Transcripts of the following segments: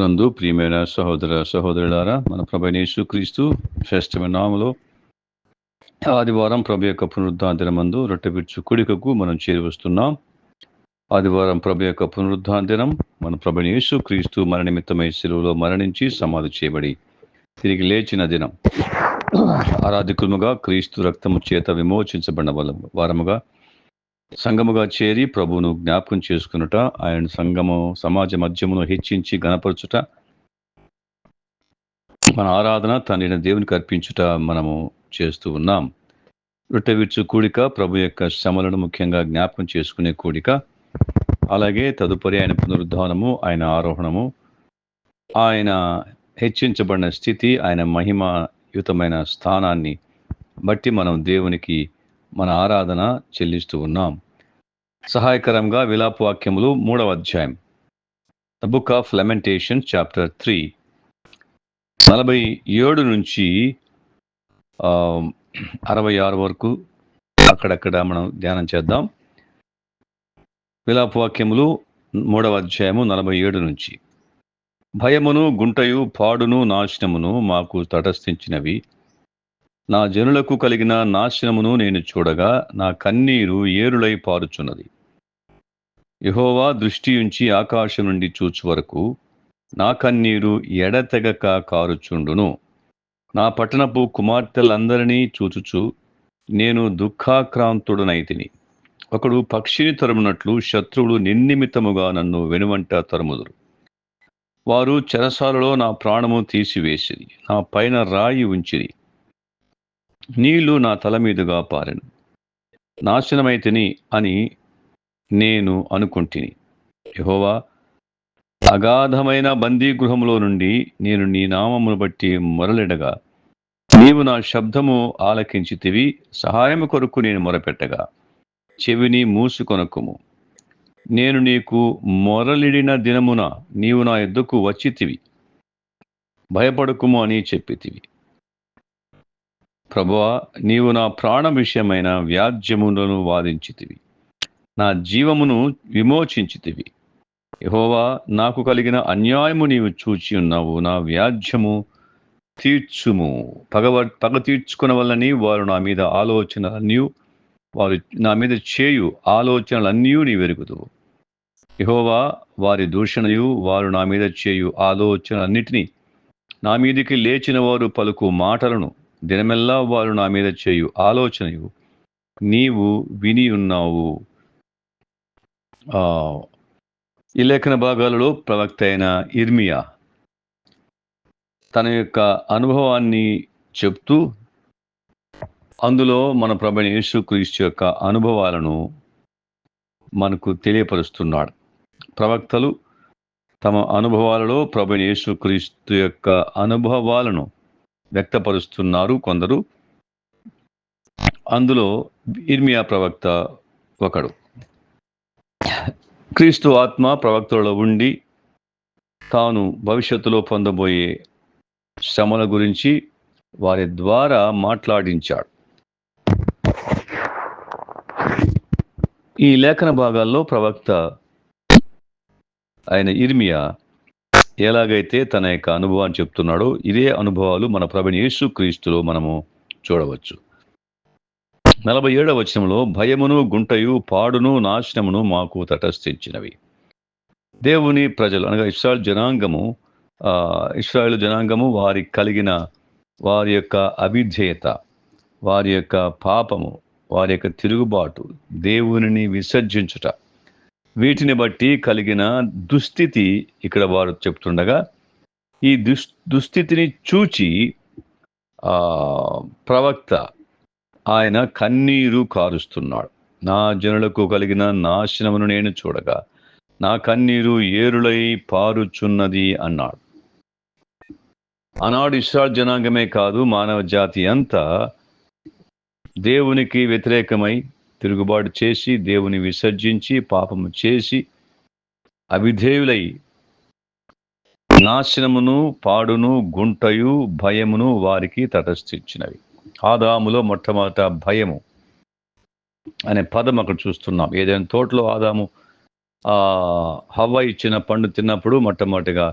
క్రీస్తునందు ప్రియమైన సహోదర సహోదరులారా, మన ప్రభువైన యేసుక్రీస్తు శ్రేష్టమైన నామములో ఆదివారం ప్రభు యొక్క పునరుద్ధాన దినమందు రొట్టె విరుచు కూడికకు మనం చేరి వస్తున్నాం. ఆదివారం ప్రభు యొక్క పునరుద్ధాన దినం. మన ప్రభువైన యేసుక్రీస్తు మన నిమిత్తమై శిలువలో మరణించి సమాధి చేయబడి తిరిగి లేచిన దినం. ఆరాధికులుగా క్రీస్తు రక్తము చేత విమోచించబడిన వారముగా సంఘముగా చేరి ప్రభువును జ్ఞాపకం చేసుకునుట, ఆయన సంఘము సమాజ మధ్యమును హెచ్చించి గణపరచుట, మన ఆరాధన తండ్రిన దేవునికి అర్పించుట మనము చేస్తూ ఉన్నాం. రొట్టె విరుచు కూడిక ప్రభు యొక్క శ్రమలను ముఖ్యంగా జ్ఞాపకం చేసుకునే కూడిక. అలాగే తదుపరి ఆయన పునరుద్ధానము, ఆయన ఆరోహణము, ఆయన హెచ్చించబడిన స్థితి, ఆయన మహిమయుతమైన స్థానాన్ని బట్టి మనం దేవునికి మన ఆరాధన చెల్లిస్తూ ఉన్నాం. సహాయకరంగా విలాపవాక్యములు 3వ అధ్యాయం, ద బుక్ ఆఫ్ లెమెంటేషన్ చాప్టర్ 3, 47 నుంచి 66 వరకు అక్కడక్కడ మనం ధ్యానం చేద్దాం. విలాపవాక్యములు 3వ అధ్యాయము 47 నుంచి. భయమును గుంటయు పాడును నాశనమును మాకు తటస్థించినవి. నా జనులకు కలిగిన నాశనమును నేను చూడగా నా కన్నీరు ఏరులై పారుచున్నది. యెహోవా దృష్టి ఉంచి ఆకాశం నుండి చూచు వరకు నా కన్నీరు ఎడతెగక కారుచుండును. నా పట్టణపు కుమార్తెలందరినీ చూచుచు నేను దుఃఖాక్రాంతుడనైతిని. ఒకడు పక్షిని తరుమునట్లు శత్రువులు నిర్నిమిత్తముగా నన్ను వెనువంట తరుముదురు. వారు చెరసాలలో నా ప్రాణము తీసివేసిరి, నా పైన రాయి ఉంచిరి. నీళ్లు నా తల మీదుగా పారెను. నాశనమైతిని అని నేను అనుకుంటిని. యెహోవా, అగాధమైన బందీగృహములో నుండి నేను నీ నామమును బట్టి మొరలెడగా నీవు నా శబ్దము ఆలకించితివి. సహాయము కొరకు నేను మొరపెట్టగా చెవిని మూసుకొనకుము. నేను నీకు మొరలిడిన దినమున నీవు నా యొద్దకు వచ్చితివి. భయపడకుము అని చెప్పితివి. ప్రభువా, నీవు నా ప్రాణ విషయమైన వ్యాజ్యములను వాదించితివి, నా జీవమును విమోచించితివి. యెహోవా, నాకు కలిగిన అన్యాయము నీవు చూచి ఉన్నావు. నా వ్యాజ్యము తీర్చుము. పగ తీర్చుకున్న వల్లని వారు నా మీద ఆలోచనలన్నీ, వారు నా మీద చేయు ఆలోచనలన్నీ నీవెరుగుదువు. యెహోవా, వారి దూషణయు వారు నా మీద చేయు ఆలోచనలన్నిటినీ, నా మీదికి లేచిన వారు పలుకు మాటలను, దినమెల్లా వారు నా మీద చేయు ఆలోచనయు నీవు విని ఉన్నావు. ఈ లేఖన భాగాలలో ప్రవక్త అయిన ఇర్మియా తన యొక్క అనుభవాన్ని చెప్తూ అందులో మన ప్రభువైన యేసుక్రీస్తు యొక్క అనుభవాలను మనకు తెలియపరుస్తున్నాడు. ప్రవక్తలు తమ అనుభవాలలో ప్రభువైన యేసుక్రీస్తు యొక్క అనుభవాలను వ్యక్తపరుస్తున్నారు కొందరు. అందులో ఇర్మియా ప్రవక్త ఒకడు. క్రీస్తు ఆత్మ ప్రవక్తలలో ఉండి తాను భవిష్యత్తులో పొందబోయే శ్రమల గురించి వారి ద్వారా మాట్లాడించాడు. ఈ లేఖన భాగాల్లో ప్రవక్త ఆయన ఇర్మియా ఎలాగైతే తన యొక్క అనుభవాన్ని చెప్తున్నాడో ఇదే అనుభవాలు మన ప్రభువైన యేసుక్రీస్తులో మనము చూడవచ్చు. 47వ వచనంలో భయమును గుంటయు పాడును నాశనమును మాకు తటస్థించినవి. దేవుని ప్రజలు అనగా ఇశ్రాయేలు జనాంగము వారి కలిగిన వారి యొక్క అవిధేయత, వారి యొక్క పాపము, వారి యొక్క తిరుగుబాటు, దేవునిని విసర్జించుట, వీటిని బట్టి కలిగిన దుస్థితి ఇక్కడ వారు చెప్తుండగా ఈ దుస్థితిని చూచి ప్రవక్త ఆయన కన్నీరు కారుస్తున్నాడు. నా జనులకు కలిగిన నాశనమును నేను చూడగా నా కన్నీరు ఏరులై పారుచున్నది అన్నాడు. ఆనాడు ఇశ్రాయేలు జనాంగమే కాదు, మానవ జాతి అంతా దేవునికి వ్యతిరేకమై తిరుగుబాటు చేసి, దేవుని విసర్జించి, పాపము చేసి, అవిధేయులై నాశనమును పాడును గుంటయు భయమును వారికి తటస్థించినవి. ఆదాములో మొట్టమొదట భయము అనే పదం అక్కడ చూస్తున్నాం. ఏదైనా తోటలో ఆదాము హవ్వ ఇచ్చిన పండు తిన్నప్పుడు మొట్టమొదటిగా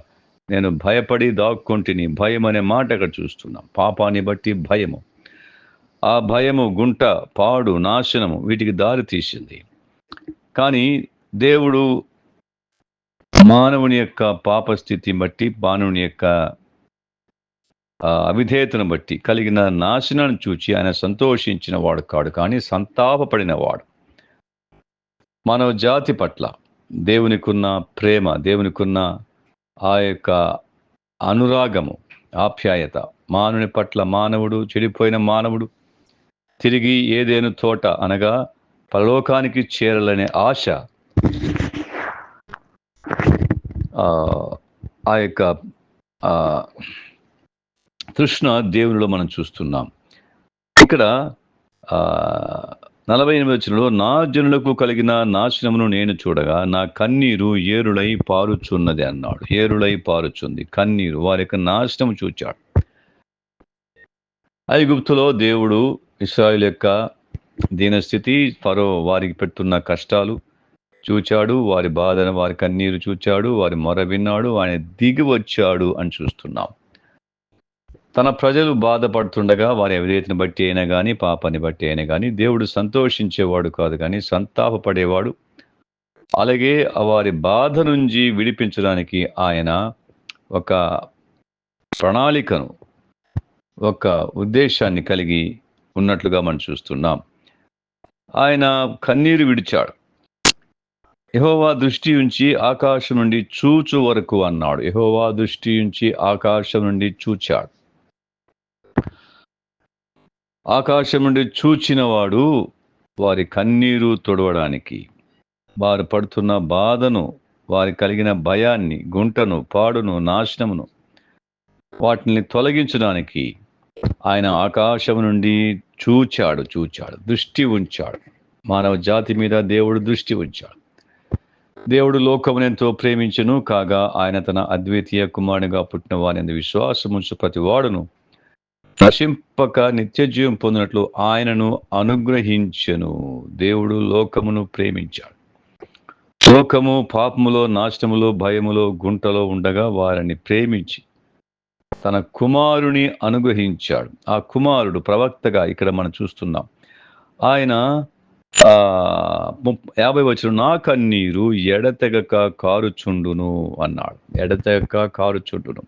నేను భయపడి దాక్కొంటిని. భయం అనే మాట అక్కడ చూస్తున్నాం. పాపాన్ని బట్టి భయము. ఆ భయము గుంట, పాడు, నాశనము వీటికి దారి తీసింది. కానీ దేవుడు మానవుని యొక్క పాపస్థితిని బట్టి, మానవుని యొక్క అవిధేయతను బట్టి కలిగిన నాశనాన్ని చూచి ఆయన సంతోషించిన వాడు కాడు, కానీ సంతాపపడిన వాడు. మానవ జాతి పట్ల దేవునికున్న ప్రేమ, దేవునికున్న ఆ యొక్క అనురాగము, ఆప్యాయత, మానవుని పట్ల మానవుడు, చెడిపోయిన మానవుడు తిరిగి ఏదేను తోట అనగా పరలోకానికి చేరాలనే ఆశ, ఆ యొక్క తృష్ణ దేవునిలో మనం చూస్తున్నాం. ఇక్కడ 48వ వచనంలో, నా జనులకు కలిగిన నాశనమును నేను చూడగా నా కన్నీరు ఏరులై పారుచున్నది అన్నాడు. ఏరులై పారుచుంది కన్నీరు, వారి యొక్క నాశనం చూచాడు. ఐగుప్తులో దేవుడు ఇశ్రాయేలు యొక్క దీనస్థితి, ఫరో వారికి పెడుతున్న కష్టాలు చూచాడు, వారి బాధను, వారి కన్నీరు చూచాడు, వారి మొర విన్నాడు, ఆయన దిగి వచ్చాడు అని చూస్తున్నాం. తన ప్రజలు బాధపడుతుండగా వారి అవిధేయతను బట్టి అయినా కానీ, పాపాన్ని బట్టి అయినా కానీ దేవుడు సంతోషించేవాడు కాదు, కానీ సంతాపపడేవాడు. అలాగే వారి బాధ నుంచి విడిపించడానికి ఆయన ఒక ప్రణాళికను, ఒక ఉద్దేశాన్ని కలిగి ఉన్నట్లుగా మనం చూస్తున్నాం. ఆయన కన్నీరు విడిచాడు. యెహోవా దృష్టి ఉంచి ఆకాశం నుండి చూచు వరకు అన్నాడు. యెహోవా దృష్టి ఉంచి ఆకాశం నుండి చూచాడు. ఆకాశం నుండి చూచినవాడు వారి కన్నీరు తొడవడానికి, వారు పడుతున్న బాధను, వారి కలిగిన భయాన్ని, గుంటను, పాడును, నాశనమును వాటిని తొలగించడానికి ఆయన ఆకాశం నుండి చూచాడు. దృష్టి ఉంచాడు. మానవ జాతి మీద దేవుడు దృష్టి ఉంచాడు. దేవుడు లోకమును ఎంతో ప్రేమించెను కాగా ఆయన తన అద్వితీయ కుమారునిగా పుట్టిన వారిని విశ్వాసముంచు ప్రతి వాడును నశింపక నిత్య జీవం పొందినట్లు ఆయనను అనుగ్రహించెను. దేవుడు లోకమును ప్రేమించాడు. లోకము పాపములో, నాశనములో, భయములో, గుంటలో ఉండగా వారిని ప్రేమించి తన కుమారుని అనుగ్రహించాడు. ఆ కుమారుడు ప్రవక్తగా ఇక్కడ మనం చూస్తున్నాం. ఆయన 50వ వచనం, నా కన్నీరు ఎడతెగక కారుచుండును అన్నాడు. ఎడతెగక కారుచుండును.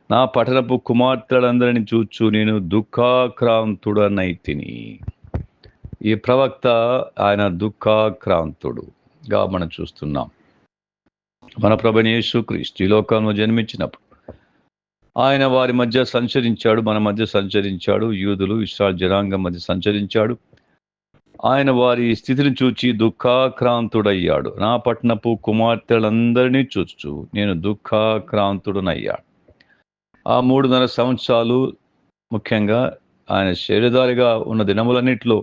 నా పట్టణపు కుమార్తెలందరినీ చూచు నేను దుఃఖాక్రాంతుడనైతిని. ఈ ప్రవక్త ఆయన దుఃఖాక్రాంతుడుగా మనం చూస్తున్నాం. మన ప్రభువైన యేసుక్రీస్తు ఈ లోకంలో జన్మించినప్పుడు ఆయన వారి మధ్య సంచరించాడు, మన మధ్య సంచరించాడు, యూదులు ఇశ్రాయేలు జనాంగం మధ్య సంచరించాడు. ఆయన వారి స్థితిని చూచి దుఃఖాక్రాంతుడయ్యాడు. నా పట్టణపు కుమార్తెలందరినీ చూచు నేను దుఃఖాక్రాంతుడనయ్యాడు. ఆ 3.5 సంవత్సరాలు ముఖ్యంగా ఆయన శరీరధారిగా ఉన్న దినములన్నింటిలో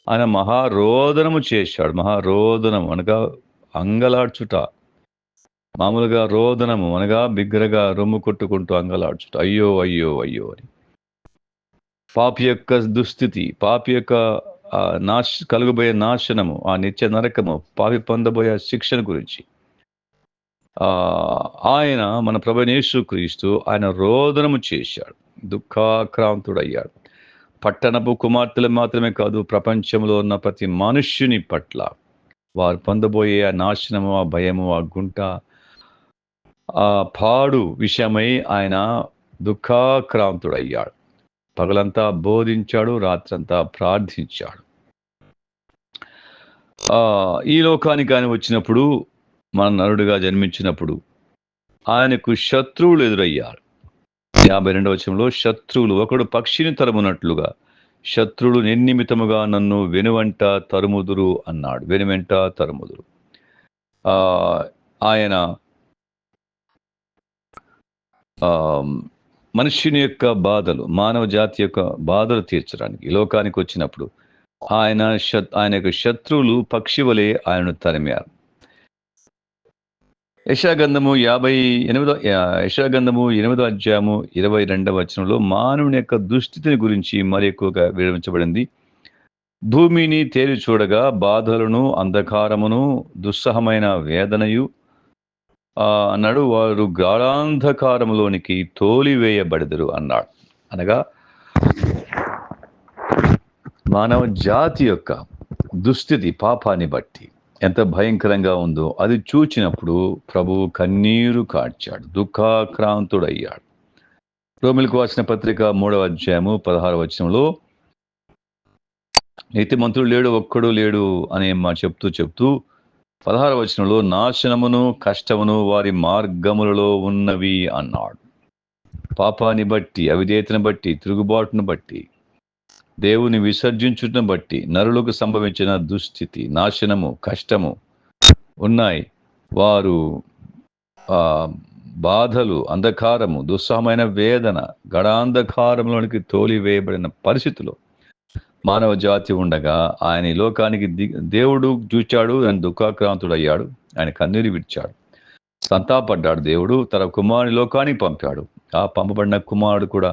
ఆయన మహారోదనము చేశాడు. మహారోదనము అనగా అంగలాడ్చుట, మామూలుగా రోదనము అనగా బిగ్గరగా రొమ్ము కొట్టుకుంటూ అంగలాడ్చుట, అయ్యో అయ్యో అయ్యో అని. పాపి యొక్క దుస్థితి, పాపి యొక్క కలుగబోయే నాశనము, ఆ నిత్య నరకము, పాపి పొందబోయే శిక్షణ గురించి ఆయన మన ప్రభువైన యేసుక్రీస్తు ఆయన రోదనము చేశాడు, దుఃఖాక్రాంతుడయ్యాడు. పట్టణపు కుమార్తెలు మాత్రమే కాదు, ప్రపంచంలో ఉన్న ప్రతి మనుష్యుని పట్ల వారు పొందబోయే ఆ నాశనము, ఆ భయము, ఆ గుంట, ఆ పాడు విషయమై ఆయన దుఃఖాక్రాంతుడయ్యాడు. పగలంతా బోధించాడు, రాత్రంతా ప్రార్థించాడు. ఈ లోకానికి ఆయన వచ్చినప్పుడు, మన నరుడుగా జన్మించినప్పుడు ఆయనకు శత్రువులు ఎదురయ్యారు. 52వ వచనంలో, శత్రువులు ఒకడు పక్షిని తరుమునట్లుగా శత్రువులు నిర్నిమితముగా నన్ను వెనువెంట తరుముదురు అన్నాడు. వెనువెంట తరుముదురు. ఆయన మనుష్యుని యొక్క బాధలు, మానవ జాతి యొక్క బాధలు తీర్చడానికి ఈ లోకానికి వచ్చినప్పుడు ఆయన యొక్క శత్రువులు పక్షి వలె ఆయనను తరిమారు. యెషయాగ్రంథము 8వ అధ్యాయము 22వ వచనంలో మానవుని యొక్క దుస్థితిని గురించి మరి ఎక్కువగా వివరించబడింది. భూమిని తేరి చూడగా బాధలను, అంధకారమును, దుస్సహమైన వేదనయు అన్నాడు, వారు గాఢాంధకారంలోనికి తోలివేయబడెదరు అన్నాడు. అనగా మానవ జాతి యొక్క దుస్థితి పాపాన్ని బట్టి ఎంత భయంకరంగా ఉందో అది చూచినప్పుడు ప్రభువు కన్నీరు కార్చాడు, దుఃఖాక్రాంతుడయ్యాడు. రోమిలకు రాసిన పత్రిక 3వ అధ్యాయము 16వ వచనంలో నీతిమంతుడు లేడు, ఒక్కడు లేడు అనే చెప్తూ 16వ వచనంలో నాశనమును కష్టమును వారి మార్గములలో ఉన్నవి అన్నాడు. పాపాన్ని బట్టి, అవిధేయతను బట్టి, తిరుగుబాటును బట్టి, దేవుని విసర్జించుటను బట్టి నరులకు సంభవించిన దుస్థితి, నాశనము, కష్టము ఉన్నాయి. వారు బాధలు, అంధకారము, దుస్సహమైన వేదన, గడాంధకారంలోనికి తోలివేయబడిన పరిస్థితిలో మానవ జాతి ఉండగా ఆయన ఈ లోకానికి దేవుడు చూచాడు, ఆయన దుఃఖాక్రాంతుడయ్యాడు, ఆయన కన్నీరు విడిచాడు, సంతాపడ్డాడు. దేవుడు తన కుమారుని లోకానికి పంపాడు. ఆ పంపబడిన కుమారుడు కూడా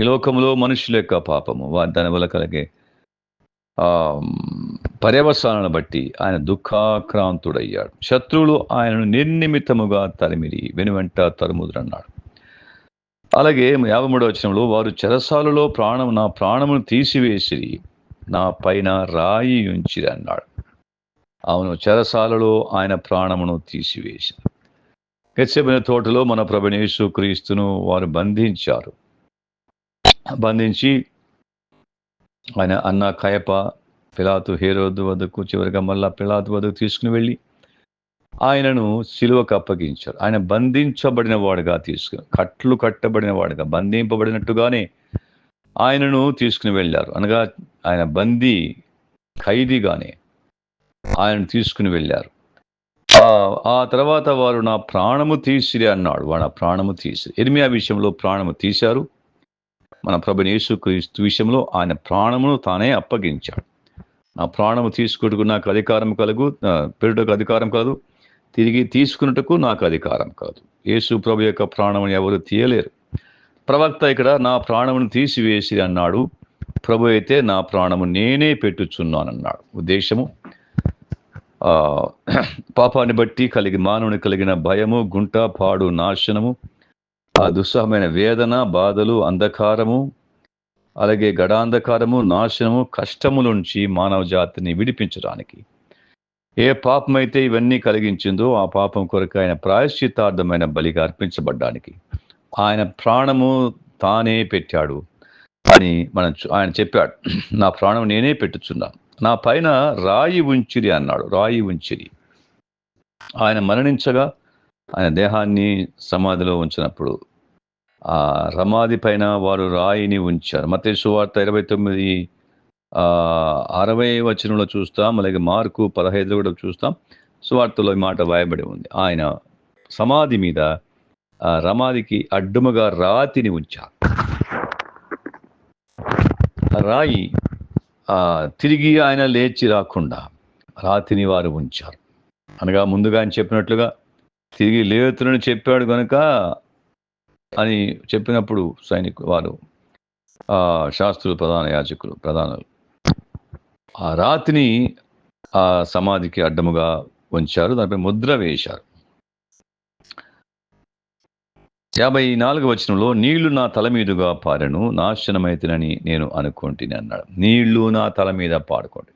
ఈ లోకంలో మనుషుల యొక్క పాపము, దాని వల్ల కలిగే పర్యవసానాలను బట్టి ఆయన దుఃఖాక్రాంతుడయ్యాడు. శత్రువులు ఆయనను నిర్నిమిత్తముగా తరిమిరి, వెనువెంట తరుముదురన్నాడు. అలాగే 53వ వచనంలో వారు చెరసాలలో నా ప్రాణమును తీసివేసిరి, నా పైన రాయి ఉంచిరి అన్నాడు. అవును, చెరసాలలో ఆయన ప్రాణమును తీసివేసి గెత్సేమనే తోటలో మన ప్రభువైన యేసుక్రీస్తును వారు బంధించి ఆయన అన్న కయప, పిలాతు, హేరోదు వద్దకు, చివరిగా మళ్ళా పిలాతు వద్దకు తీసుకుని వెళ్ళి ఆయనను సిలువకు అప్పగించారు. ఆయన బంధించబడిన వాడుగా కట్లు కట్టబడిన వాడుగా, బంధింపబడినట్టుగానే ఆయనను తీసుకుని వెళ్ళారు. అనగా ఆయన ఖైదీగానే ఆయన తీసుకుని వెళ్ళారు. ఆ తర్వాత వారు నా ప్రాణము తీసిరి అన్నాడు. వాడు ఆ ప్రాణము తీసిరి. ఇర్మియా విషయంలో ప్రాణము తీశారు. మన ప్రభువైన యేసుక్రీస్తు విషయంలో ఆయన ప్రాణమును తానే అప్పగించాడు. నా ప్రాణము తీసుకుటకు నాకు అధికారం పెరుటకు అధికారం కలదు, తిరిగి తీసుకున్నట్టుకు నాకు అధికారం కలదు. యేసు ప్రభు యొక్క ప్రాణమును ఎవరు తీయలేరు. ప్రవక్త ఇక్కడ నా ప్రాణమును తీసివేసి అన్నాడు. ప్రభు అయితే నా ప్రాణము నేనే పెట్టుచున్నానన్నాడు. ఉద్దేశము పాపాన్ని బట్టి మానవుని కలిగిన భయము, గుంట, పాడు, నాశనము, ఆ దుస్సహమైన వేదన, బాధలు, అంధకారము, అలాగే గడాంధకారము, నాశనము, కష్టము నుంచి మానవ జాతిని విడిపించడానికి ఏ పాపమైతే ఇవన్నీ కలిగించిందో ఆ పాపం కొరకు ఆయన ప్రాయశ్చిత్తార్థమైన బలిగా అర్పించబడ్డానికి ఆయన ప్రాణము తానే పెట్టాడు అని ఆయన చెప్పాడు. నా ప్రాణం నేనే పెట్టుచున్నా, నా పైన రాయి ఉంచిరి అన్నాడు. రాయి ఉంచిరి. ఆయన మరణించగా ఆయన దేహాన్ని సమాధిలో ఉంచినప్పుడు ఆ రమాది పైన వారు రాయిని ఉంచారు. మత్తయి సువార్త 29:60 వచనంలో చూస్తాం. అలాగే మార్కు 15 కూడా చూస్తాం. సువార్తలో ఈ మాట వాయబడి ఉంది. ఆయన సమాధి మీద రమాదికి అడ్డుముగా రాతిని ఉంచారు. రాయి తిరిగి ఆయన లేచి రాకుండా రాతిని వారు ఉంచారు. అనగా ముందుగా ఆయన చెప్పినట్లుగా తిరిగి లేతులను చెప్పాడు కనుక అని చెప్పినప్పుడు వారు శాస్త్రులు, ప్రధాన యాజకులు, ప్రధానులు ఆ రాతిని ఆ సమాధికి అడ్డముగా ఉంచారు. దానిపై ముద్ర వేశారు. 54వ వచనంలో నీళ్లు నా తల మీదుగా పారెను, నాశనమైతేనని నేను అనుకుంటుని అన్నాడు. నీళ్లు నా తల మీద పాడుకోండి.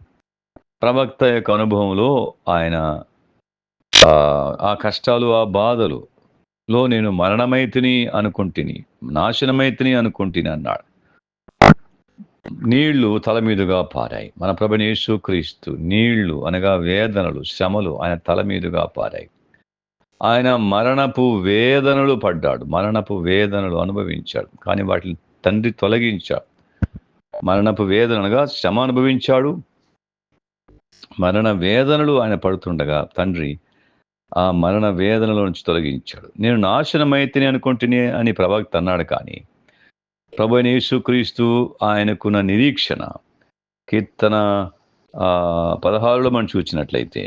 ప్రవక్త యొక్క అనుభవంలో ఆయన ఆ కష్టాలు, ఆ బాధలులో నేను మరణమైతిని అనుకుంటుని, నాశనమైతిని అనుకుంటుని అన్నాడు. నీళ్లు తల మీదుగా పారాయి. మన ప్రభువైన యేసుక్రీస్తు నీళ్లు అనగా వేదనలు, శ్రమలు ఆయన తల మీదుగా పారాయి. ఆయన మరణపు వేదనలు పడ్డాడు, మరణపు వేదనలు అనుభవించాడు. కానీ వాటిని తండ్రి తొలగించాడు. మరణపు వేదనగా శ్రమ అనుభవించాడు. మరణ వేదనలు ఆయన పడుతుండగా తండ్రి ఆ మరణ వేదనల నుంచి తొలగించాడు. నేను నాశనమైతేనే అనుకుంటునే అని ప్రవక్త అన్నాడు. కానీ ప్రభువైన యేసుక్రీస్తు ఆయనకున్న నిరీక్షణ కీర్తన 16లో మనం చూసినట్లయితే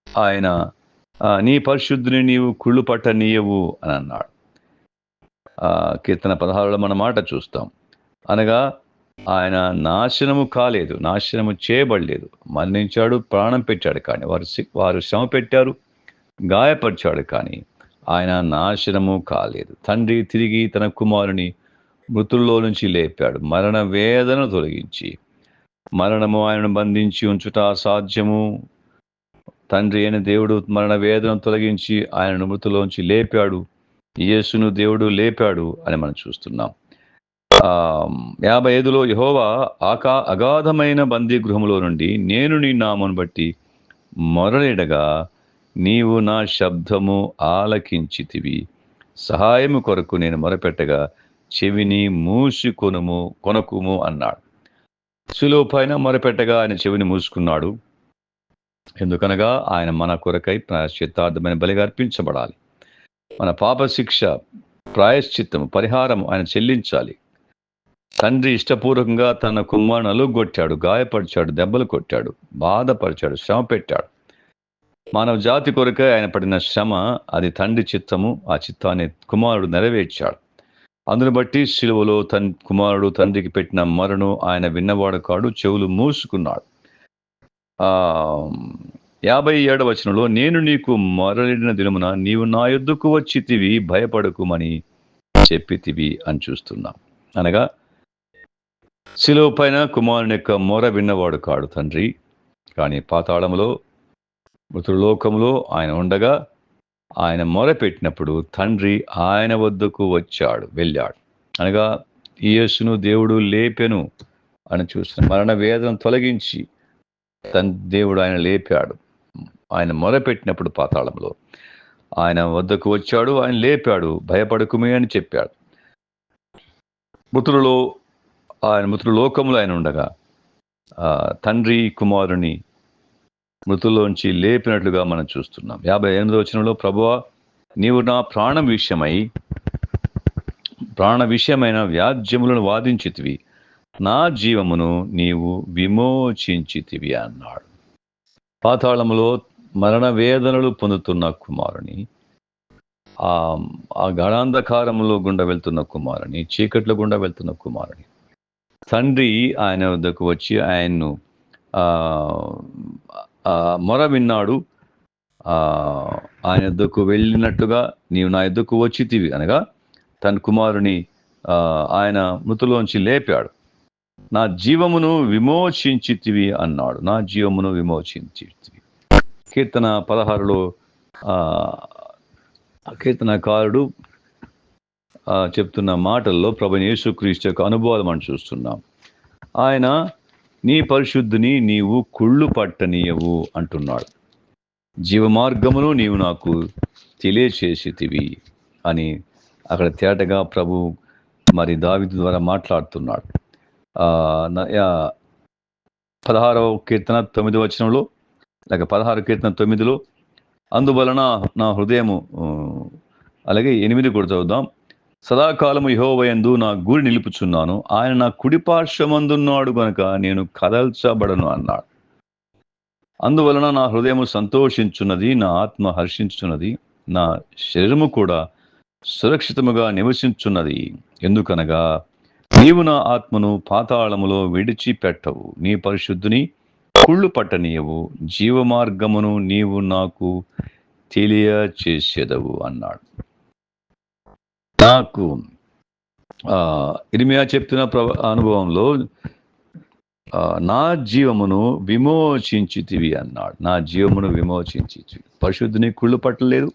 ఆయన నీ పరిశుద్ధుని నీవు కుళ్ళు పట్టనీయవు అని అన్నాడు. కీర్తన 16లో మన మాట చూస్తాం. అనగా ఆయన నాశనము కాలేదు, నాశనము చేయబడలేదు. మరణించాడు, ప్రాణం పెట్టాడు, కానీ వారు శ్రమ పెట్టారు, గాయపరిచాడు, కానీ ఆయన నాశనము కాలేదు. తండ్రి తిరిగి తన కుమారుని మృతుల్లో నుంచి లేపాడు, మరణ వేదన తొలగించి. మరణము ఆయనను బంధించి ఉంచుట అసాధ్యము. తండ్రి అయిన దేవుడు మరణ వేదన తొలగించి ఆయనను మృతులోంచి లేపాడు. యేసును దేవుడు లేపాడు అని మనం చూస్తున్నాం. 55లో యెహోవా అగాధమైన బందీ గృహంలో నుండి నేను నీ నామమును బట్టి మొరలిడగా నీవు నా శబ్దము ఆలకించితివి. సహాయము కొరకు నేను మొరపెట్టగా చెవిని కొనకుము అన్నాడు. శిలువ పైన మొరపెట్టగా ఆయన చెవిని మూసుకున్నాడు. ఎందుకనగా ఆయన మన కొరకై ప్రాయశ్చిత్తార్థమైన బలిగా అర్పించబడాలి. మన పాప శిక్ష, ప్రాయశ్చిత్తము, పరిహారం ఆయన చెల్లించాలి. తండ్రి ఇష్టపూర్వకంగా తన కుమారుని అలుగొట్టాడు, గాయపరిచాడు, దెబ్బలు కొట్టాడు, బాధపరిచాడు, శ్రమ పెట్టాడు. మానవ జాతి కొరకై ఆయన పడిన శ్రమ, అది తండ్రి చిత్తము. ఆ చిత్తాన్ని కుమారుడు నెరవేర్చాడు. అందును బట్టి శిలువలో కుమారుడు తండ్రికి పెట్టిన మొరను ఆయన విన్నవాడు కాడు, చెవులు మూసుకున్నాడు. 57వ వచనంలో నేను నీకు మొరలిడిన దినమున నీవు నా యొద్దకు వచ్చితివి, భయపడకుమని చెప్పితివి అని చూస్తున్నాం. అనగా శిలువ పైన కుమారుని యొక్క మొర విన్నవాడు కాడు తండ్రి, కానీ పాతాళంలో మృతులోకంలో ఆయన ఉండగా ఆయన మొర పెట్టినప్పుడు తండ్రి ఆయన వద్దకు వెళ్ళాడు. అనగా యేసును దేవుడు లేపెను అని చూస్తున్నాం. మరణ వేదన తొలగించి దేవుడు ఆయన లేపాడు. ఆయన మొర పెట్టినప్పుడు పాతాళంలో ఆయన వద్దకు వచ్చాడు, ఆయన లేపాడు, భయపడకుమే అని చెప్పాడు. మృతులోకంలో ఆయన ఉండగా తండ్రి కుమారుని మృతుల్లోంచి లేపినట్లుగా మనం చూస్తున్నాం. 58వ వచనంలో ప్రభువా నీవు నా ప్రాణ విషయమైన వ్యాజ్యములను వాదించితివి, నా జీవమును నీవు విమోచించితివి అన్నాడు. పాతాళములో మరణ వేదనలు పొందుతున్న కుమారుని, ఆ గాఢాంధకారములో గుండా వెళ్తున్న కుమారుని, చీకట్ల గుండా వెళ్తున్న కుమారుని తండ్రి ఆయన వద్దకు వచ్చి ఆయన్ను మొర విన్నాడు. ఆయన యొద్దకు వెళ్ళినట్లుగా నీవు నా యొద్దకు వచ్చితివి, అనగా తన కుమారుని ఆయన మృతులోంచి లేపాడు. నా జీవమును విమోచించితివి అన్నాడు. నా జీవమును విమోచించితివి. కీర్తన 16లో కీర్తనకారుడు చెప్తున్న మాటల్లో ప్రభువైన యేసుక్రీస్తు యొక్క అనుభవాలు మనం చూస్తున్నాం. ఆయన నీ పరిశుద్ధిని నీవు కుళ్ళు పట్టనీయవు అంటున్నాడు. జీవమార్గమును నీవు నాకు తెలియచేసితివి అని అక్కడ తేటగా ప్రభు మరి దావీదు ద్వారా మాట్లాడుతున్నాడు. 16వ కీర్తన 9వ వచనంలో, లేక 16 కీర్తన 9లో, అందువలన నా హృదయము, అలాగే 8 కూడా చదువుదాం. సదాకాలము యెహోవాయందు నా గురి నిలుపుచున్నాను, ఆయన నా కుడి పార్శ్వమందున్నాడు గనుక నేను కదల్చబడను అన్నాడు. అందువలన నా హృదయము సంతోషించున్నది, నా ఆత్మ హర్షించున్నది, నా శరీరము కూడా సురక్షితముగా నివసించున్నది. ఎందుకనగా నీవు నా ఆత్మను పాతాళములో విడిచిపెట్టవు, నీ పరిశుద్ధిని కుళ్ళు పట్టనీయవు, జీవమార్గమును నీవు నాకు తెలియచేసేదవు అన్నాడు. నాకు ఇర్మియా చెప్తున్న అనుభవంలో నా జీవమును విమోచించితివి అన్నాడు. నా జీవమును విమోచించితివి, పరిశుద్ధిని కుళ్ళు పట్టలేదు,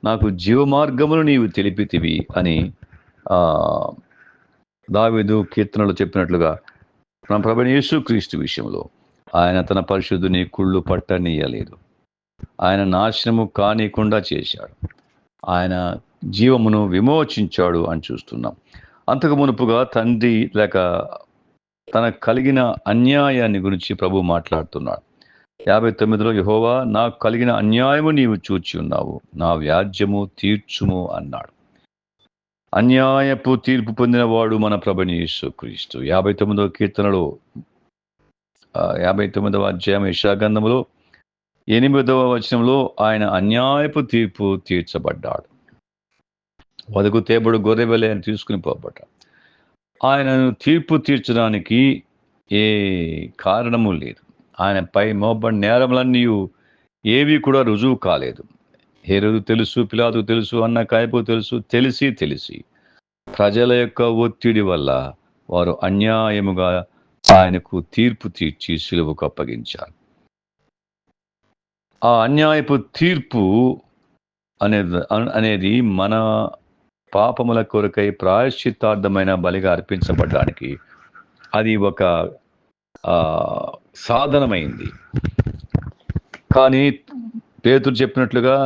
నాకు జీవమార్గమును నీవు తెలిపితివి అని దావీదు కీర్తనలో చెప్పినట్లుగా మన ప్రభువైన యేసుక్రీస్తు విషయంలో ఆయన తన పరిశుద్ధిని కుళ్ళు పట్టనీయలేదు. ఆయన నాశనము కానీకుండా చేశాడు. ఆయన జీవమును విమోచించాడు అని చూస్తున్నాం. అంతకు మునుపుగా తండ్రి లేక తనకు కలిగిన అన్యాయాన్ని గురించి ప్రభు మాట్లాడుతున్నాడు. 59లో యెహోవా నాకు కలిగిన అన్యాయము నీవు చూచి ఉన్నావు, నా వ్యాజ్యము తీర్చుము అన్నాడు. అన్యాయపు తీర్పు పొందినవాడు మన ప్రభువైన యేసుక్రీస్తు. 59వ కీర్తనలో 59వ అధ్యాయం యెషయా గ్రంథములో 8వ వచనంలో ఆయన అన్యాయపు తీర్పు తీర్చబడ్డాడు. వదకు తేబడు గొర్రెవలే అని తీసుకుని పోబడ్డాడు. ఆయనను తీర్పు తీర్చడానికి ఏ కారణము లేదు. ఆయనపై మోపబడిన నేరములన్నీ ఏవి కూడా రుజువు కాలేదు. హేరోదు తెలుసు, పిలాతు తెలుసు, అన్న కాయపు తెలుసు, తెలిసి ప్రజల యొక్క ఒత్తిడి వల్ల వారు అన్యాయముగా ఆయనకు తీర్పు తీర్చి సిలువకు అప్పగించారు. ఆ అన్యాయపు తీర్పు అనేది మన పాపముల కొరకై ప్రాయశ్చిత్తార్థమైన బలిగా అర్పించబడడానికి అది ఒక సాధనమైంది. కానీ పేతురు చెప్పినట్లుగా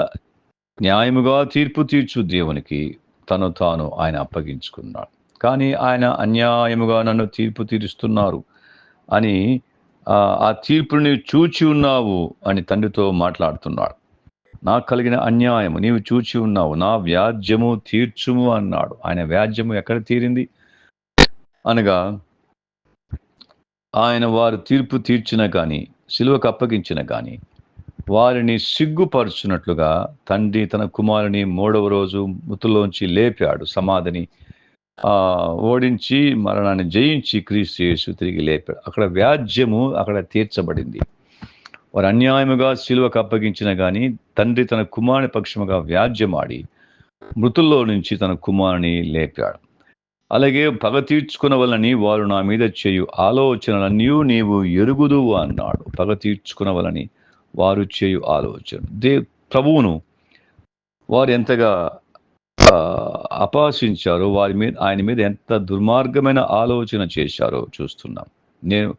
న్యాయముగా తీర్పు తీర్చు దేవునికి తాను ఆయన అప్పగించుకున్నాడు. కానీ ఆయన అన్యాయముగా నన్ను తీర్పు తీరుస్తున్నారు అని ఆ తీర్పుని చూచి ఉన్నావు అని తండ్రితో మాట్లాడుతున్నాడు. నాకు కలిగిన అన్యాయము నీవు చూచి ఉన్నావు, నా వ్యాజ్యము తీర్చుము అన్నాడు. ఆయన వ్యాజ్యము ఎక్కడ తీరింది అనగా ఆయన వారు తీర్పు తీర్చిన కానీ సిలువకు అప్పగించిన కానీ వారిని సిగ్గుపరుచున్నట్లుగా తండ్రి తన కుమారుని 3వ రోజు మృతుల్లోంచి లేపాడు. సమాధిని ఓడించి మరణాన్ని జయించి క్రీస్తు యేసు తిరిగి లేపాడు. అక్కడ వ్యాజ్యము అక్కడ తీర్చబడింది. వారు అన్యాయముగా సిలువకు అప్పగించిన కానీ తండ్రి తన కుమారుని పక్షముగా వ్యాజ్యమాడి మృతుల్లో నుంచి తన కుమారుని లేపాడు. అలాగే పగ తీర్చుకునవలని వారు నా మీద చేయు ఆలోచనలన్నీ నీవు ఎరుగుదువు అన్నాడు. పగ తీర్చుకునవలని వారు చేయు ఆలోచన ప్రభువును వారు ఎంతగా అపహసించారో, ఆయన మీద ఎంత దుర్మార్గమైన ఆలోచన చేశారో చూస్తున్నాం. నేను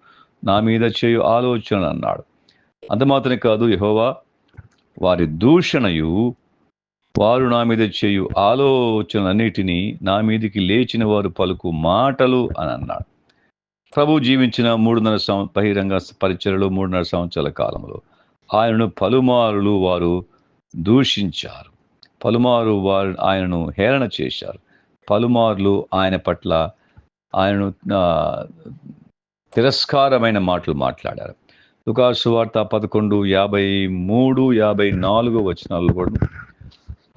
నా మీద చేయు ఆలోచన అన్నాడు. అంత మాత్రమే కాదు, యెహోవా వారి దూషణయు వారు నా మీద చేయు ఆలోచనలన్నిటినీ నా మీదికి లేచిన వారు పలుకు మాటలు అని అన్నాడు. ప్రభు జీవించిన 3.5 బహిరంగ పరిచర్యలో 3.5 సంవత్సరాల కాలంలో ఆయనను పలుమారులు వారు దూషించారు. పలుమారు వారు ఆయనను హేళన చేశారు. పలుమార్లు ఆయన పట్ల ఆయనను తిరస్కారమైన మాటలు మాట్లాడారు. లూకాసు సువార్త 11:53-54 వచనాల్లో కూడా,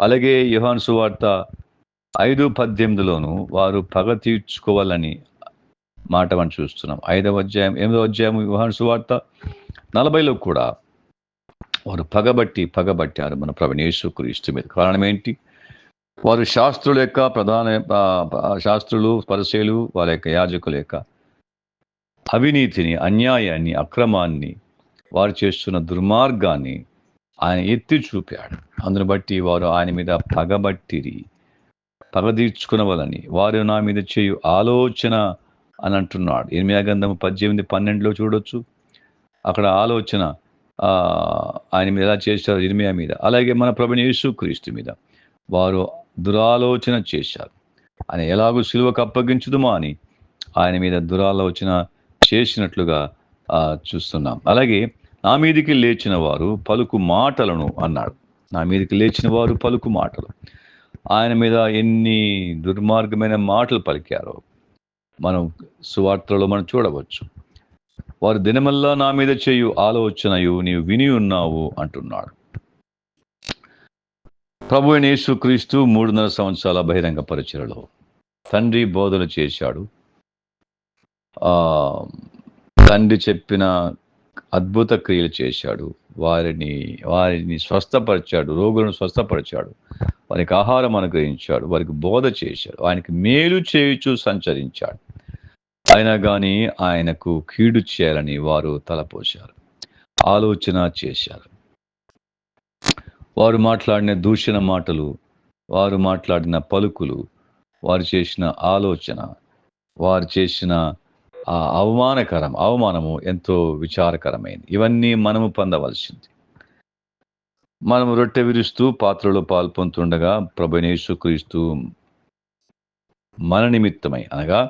అలాగే యోహాను సువార్త 5:18లోను వారు పగ తీర్చుకోవాలని మాట మనం చూస్తున్నాం. 8వ అధ్యాయం యోహాను సువార్త 40లో కూడా వారు పగబట్టారు మన ప్రభువైన యేసుక్రీస్తు మీద. కారణం ఏంటి? వారు శాస్త్రుల యొక్క శాస్త్రులు, పరిసయ్యులు, వాళ్ళ యొక్క యాజకుల యొక్క అవినీతిని, అన్యాయాన్ని, అక్రమాన్ని, వారు చేస్తున్న దుర్మార్గాన్ని ఆయన ఎత్తి చూపాడు. అందును బట్టి వారు ఆయన మీద పగబట్టిరి. పగ తీర్చుకునవలని వారు నా మీద చేయు ఆలోచన అని అంటున్నాడు. ఇర్మియా గ్రంథము 18:12లో చూడొచ్చు. అక్కడ ఆలోచన ఆయన మీద ఎలా చేశారు, ఇర్మియా మీద. అలాగే మన ప్రభువైన యేసుక్రీస్తు మీద వారు దురాలోచన చేశారు. ఆయన ఎలాగూ సిలువకు అప్పగించుదుమా అని ఆయన మీద దురాలోచన చేసినట్లుగా చూస్తున్నాం. అలాగే నా మీదికి లేచిన వారు పలుకు మాటలను అన్నాడు. నా మీదికి లేచిన వారు పలుకు మాటలు. ఆయన మీద ఎన్ని దుర్మార్గమైన మాటలు పలికారో మనం సువార్తలో మనం చూడవచ్చు. వారు దినమల్లా నా మీద చేయు ఆలోచనయు నీవు విని ఉన్నావు అంటున్నాడు. ప్రభువైన యేసుక్రీస్తు 3.5 సంవత్సరాల బహిరంగ పరిచర్యలో తండ్రి బోధన చేశాడు. తండ్రి చెప్పిన అద్భుత క్రియలు చేశాడు. వారిని స్వస్థపరిచాడు, రోగులను స్వస్థపరిచాడు, వారికి ఆహారం అనుగ్రహించాడు, వారికి బోధ చేశాడు, ఆయనకి మేలు చేయుచు సంచరించాడు. అయినా కానీ ఆయనకు కీడు చేయాలని వారు తలపోశారు, ఆలోచన చేశారు. వారు మాట్లాడిన దూషణ మాటలు, వారు మాట్లాడిన పలుకులు, వారు చేసిన ఆలోచన, వారు చేసిన అవమానము ఎంతో విచారకరమైంది. ఇవన్నీ మనము పొందవలసింది. మనము రొట్టె విరుస్తూ పాత్రలో పాల్పొందుతుండగా ప్రభువైన యేసుక్రీస్తు మన నిమిత్తమై, అనగా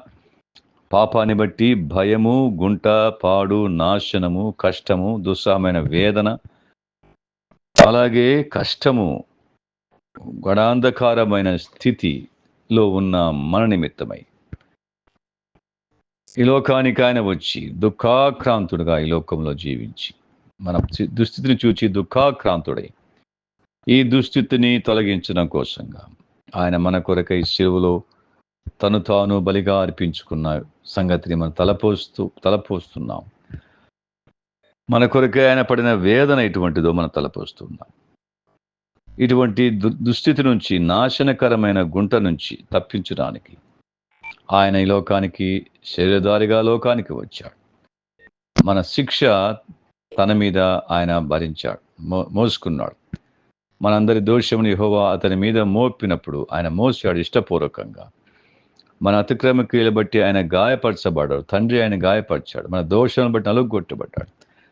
పాపాన్ని బట్టి భయము, గుంట, పాడు, నాశనము, కష్టము, దుస్సహమైన వేదన, అలాగే కష్టము, గడాంధకారమైన స్థితిలో ఉన్న మన నిమిత్తమై ఈ లోకానికి ఆయన వచ్చి దుఃఖాక్రాంతుడుగా ఈ లోకంలో జీవించి మన దుస్థితిని చూచి దుఃఖాక్రాంతుడై ఈ దుస్థితిని తొలగించడం కోసంగా ఆయన మన కొరకై శిలువలో తను తాను బలిగా అర్పించుకున్న సంగతిని మనం తలపోస్తున్నాం. మన కొరకే ఆయన పడిన వేదన ఎటువంటిదో మనం తలపోస్తున్నాం. ఇటువంటి దుస్థితి నుంచి, నాశనకరమైన గుంట నుంచి తప్పించడానికి ఆయన ఈ లోకానికి శరీరధారిగా లోకానికి వచ్చాడు. మన శిక్ష తన మీద ఆయన భరించాడు, మోసుకున్నాడు. మనందరి దోషమును యెహోవా అతని మీద మోపినప్పుడు ఆయన మోసాడు ఇష్టపూర్వకంగా. మన అతిక్రమ క్రియలు బట్టి ఆయన గాయపరచబడ్డాడు. తండ్రి ఆయన గాయపరిచాడు. మన దోషాలను బట్టి నలుగొట్టబడ్డాడు.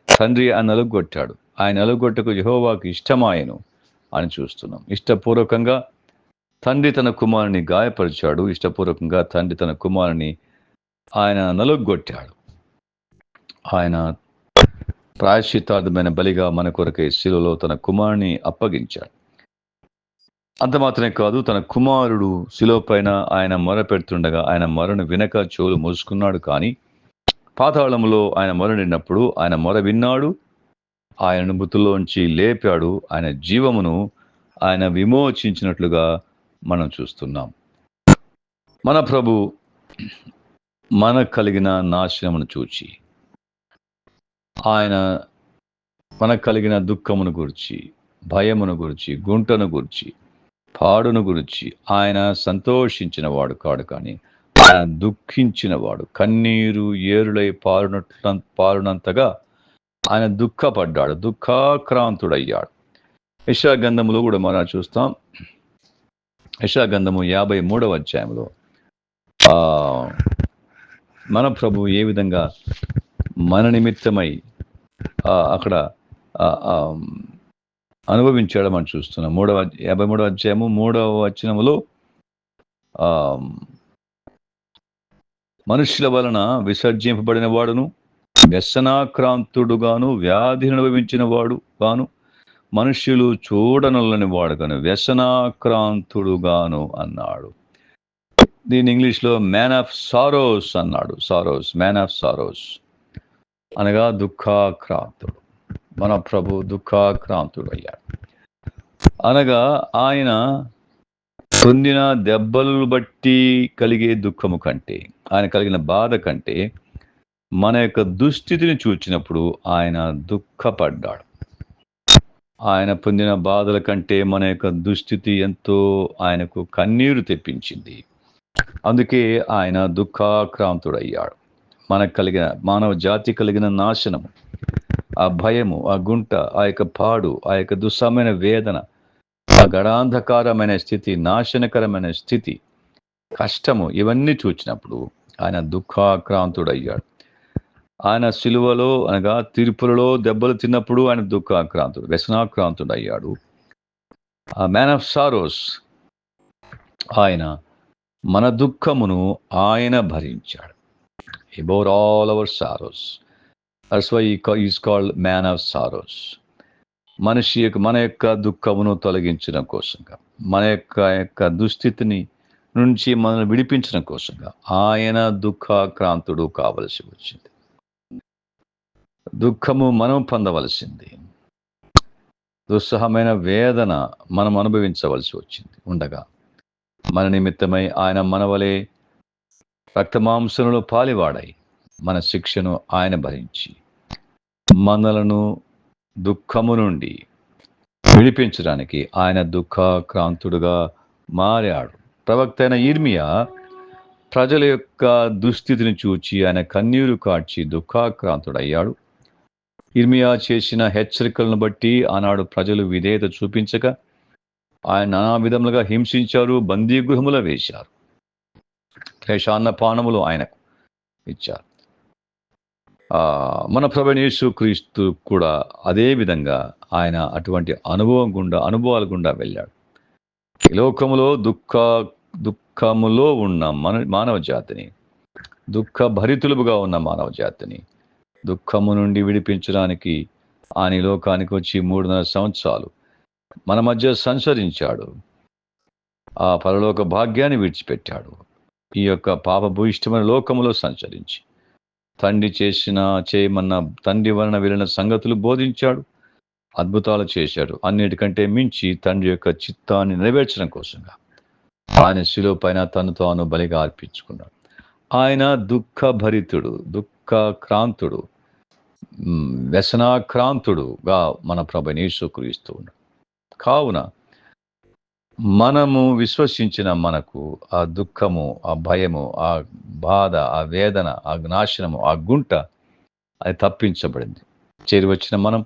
తండ్రి ఆయన నలుగొట్టాడు. ఆయన నలుగొట్టకు యెహోవాకు ఇష్టమాయను అని చూస్తున్నాం. ఇష్టపూర్వకంగా తండ్రి తన కుమారుని గాయపరిచాడు. ఇష్టపూర్వకంగా తండ్రి తన కుమారుని ఆయన నలుగొట్టాడు. ఆయన ప్రాయశ్చిత్తార్థమైన బలిగా మన కొరకై శిలువలో తన కుమారుని అప్పగించాడు. అంత మాత్రమే కాదు, తన కుమారుడు శిలువ పైన ఆయన మొర పెడుతుండగా ఆయన మొరను వినక చెవులు మూసుకున్నాడు. కానీ పాతాళములో ఆయన మొరనినప్పుడు ఆయన మొర విన్నాడు. ఆయన మృతుల్లోంచి లేపాడు. ఆయన జీవమును ఆయన విమోచించినట్లుగా మనం చూస్తున్నాం. మన ప్రభు మనకు కలిగిన నాశనమును చూచి, ఆయన మనకు కలిగిన దుఃఖమును గురించి, భయమును గురించి, గుంటను గురించి, పాడును గురించి ఆయన సంతోషించిన వాడు కాడు, కానీ ఆయన దుఃఖించిన వాడు. కన్నీరు ఏరులై పారునంతగా ఆయన దుఃఖపడ్డాడు, దుఃఖాక్రాంతుడయ్యాడు. యెషయా గ్రంథములో కూడా మనం చూస్తాం. యెషయా గ్రంథము 53వ అధ్యాయంలో మన ప్రభు ఏ విధంగా మన నిమిత్తమై అక్కడ అనుభవించాడో మనం చూస్తున్నాం. 53వ అధ్యాయము 3వ వచనములో మనుష్యుల వలన విసర్జింపబడిన వాడును, వ్యసనాక్రాంతుడుగాను, వ్యాధిని అనుభవించిన వాడు గాను, మనుష్యులు చూడనొల్లని వాడు గాను, వ్యసనాక్రాంతుడుగాను అన్నాడు. దీని ఇంగ్లీష్లో మ్యాన్ ఆఫ్ సారోస్ అన్నాడు. సారోస్, మ్యాన్ ఆఫ్ సారోస్ అనగా దుఃఖాక్రాంతుడు. మన ప్రభు దుఃఖాక్రాంతుడు అయ్యాడు. అనగా ఆయన పొందిన దెబ్బలు బట్టి కలిగే దుఃఖము కంటే, ఆయన కలిగిన బాధ కంటే, మన యొక్క దుస్థితిని చూచినప్పుడు ఆయన దుఃఖపడ్డాడు. ఆయన పొందిన బాధల కంటే మన యొక్క దుస్థితి ఎంతో ఆయనకు కన్నీరు తెప్పించింది. అందుకే ఆయన దుఃఖాక్రాంతుడయ్యాడు. మనకు కలిగిన, మానవ జాతి కలిగిన నాశనము, ఆ భయము, ఆ గుంట, ఆ యొక్క పాడు, ఆ యొక్క దుస్సమైన వేదన, ఆ గడాంధకారమైన స్థితి, నాశనకరమైన స్థితి, కష్టము, ఇవన్నీ చూచినప్పుడు ఆయన దుఃఖాక్రాంతుడయ్యాడు. ఆయన సిలువలో అనగా తీర్పులలో దెబ్బలు తిన్నప్పుడు ఆయన దుఃఖాక్రాంతుడు, వ్యసనాక్రాంతుడు అయ్యాడు. ఆ మ్యాన్ ఆఫ్ సారోస్, ఆయన మన దుఃఖమును ఆయన భరించాడు. He bore all our sorrows. That's why he is called man of sorrows. మన యొక్క దుఃఖమును తొలగించడం కోసంగా, మన యొక్క దుస్థితిని నుంచి మనల్ని విడిపించడం కోసంగా ఆయన దుఃఖాక్రాంతుడు కావలసి వచ్చింది. దుఃఖము మనం పొందవలసింది, దుస్సహమైన వేదన మనం అనుభవించవలసి వచ్చింది ఉండగా, మన నిమిత్తమై ఆయన మనవలే రక్తమాంసములో పాలివాడై మన శిక్షను ఆయన భరించి మనలను దుఃఖము నుండి విడిపించడానికి ఆయన దుఃఖాక్రాంతుడుగా మారాడు. ప్రవక్త అయిన ఇర్మియా ప్రజల యొక్క దుస్థితిని చూచి ఆయన కన్నీరు కార్చి దుఃఖాక్రాంతుడయ్యాడు. ఇర్మియా చేసిన హెచ్చరికలను బట్టి ఆనాడు ప్రజలు విధేయత చూపించక ఆయన నానా విధములుగా హింసించారు, బందీగృహములో వేశారు, క్లేశాన్న పానములు ఆయనకు ఇచ్చారు. మన ప్రభువైన యేసుక్రీస్తు కూడా అదే విధంగా ఆయన అటువంటి అనుభవాల గుండా వెళ్ళాడు. ఈ లోకములో దుఃఖములో ఉన్న మానవ జాతిని, దుఃఖభరితులుగా ఉన్న మానవ జాతిని దుఃఖము నుండి విడిపించడానికి ఆయన ఈ లోకానికి వచ్చి 3.5 సంవత్సరాలు మన మధ్య సంచరించాడు. ఆ పరలోక భాగ్యాన్ని విడిచిపెట్టాడు. ఈ యొక్క పాపభూయిష్టమైన లోకములో సంచరించి తండ్రి చేయమన్న తండ్రి వలన వెళ్ళిన సంగతులు బోధించాడు, అద్భుతాలు చేశాడు. అన్నిటికంటే మించి తండ్రి యొక్క చిత్తాన్ని నెరవేర్చడం కోసంగా ఆయన శిలువ పైన తను తాను బలిగా అర్పించుకున్నాడు. ఆయన దుఃఖభరితుడు, దుఃఖక్రాంతుడు, వ్యసనాక్రాంతుడుగా మన ప్రభువైన యేసుక్రీస్తు ఉన్నాడు. కావున మనము విశ్వసించిన మనకు ఆ దుఃఖము, ఆ భయము, ఆ బాధ, ఆ వేదన, ఆ నాశనము, ఆ గుంట అది తప్పించబడింది. చేరివచ్చిన మనం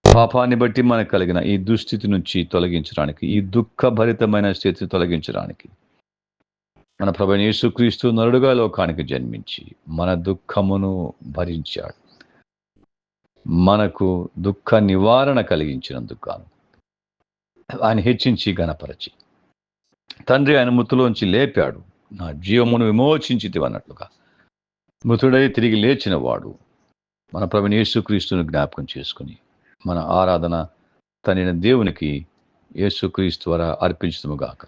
పాపాన్ని బట్టి మనకు కలిగిన ఈ దుస్థితి నుంచి తొలగించడానికి, ఈ దుఃఖభరితమైన స్థితి తొలగించడానికి మన ప్రభువైన యేసుక్రీస్తు నరుడుగా లోకానికి జన్మించి మన దుఃఖమును భరించాడు. మనకు దుఃఖ నివారణ కలిగించినందుకు గాను ఆయన హెచ్చించి గణపరచి తండ్రి ఆయన మృతులోంచి లేపాడు. నా జీవమును విమోచించితివి అన్నట్లుగా మృతుడై తిరిగి లేచిన వాడు మన ప్రభువైన యేసుక్రీస్తును జ్ఞాపకం చేసుకుని మన ఆరాధన తండ్రి దేవునికి యేసుక్రీస్తు ద్వారా అర్పించుదుముగాక.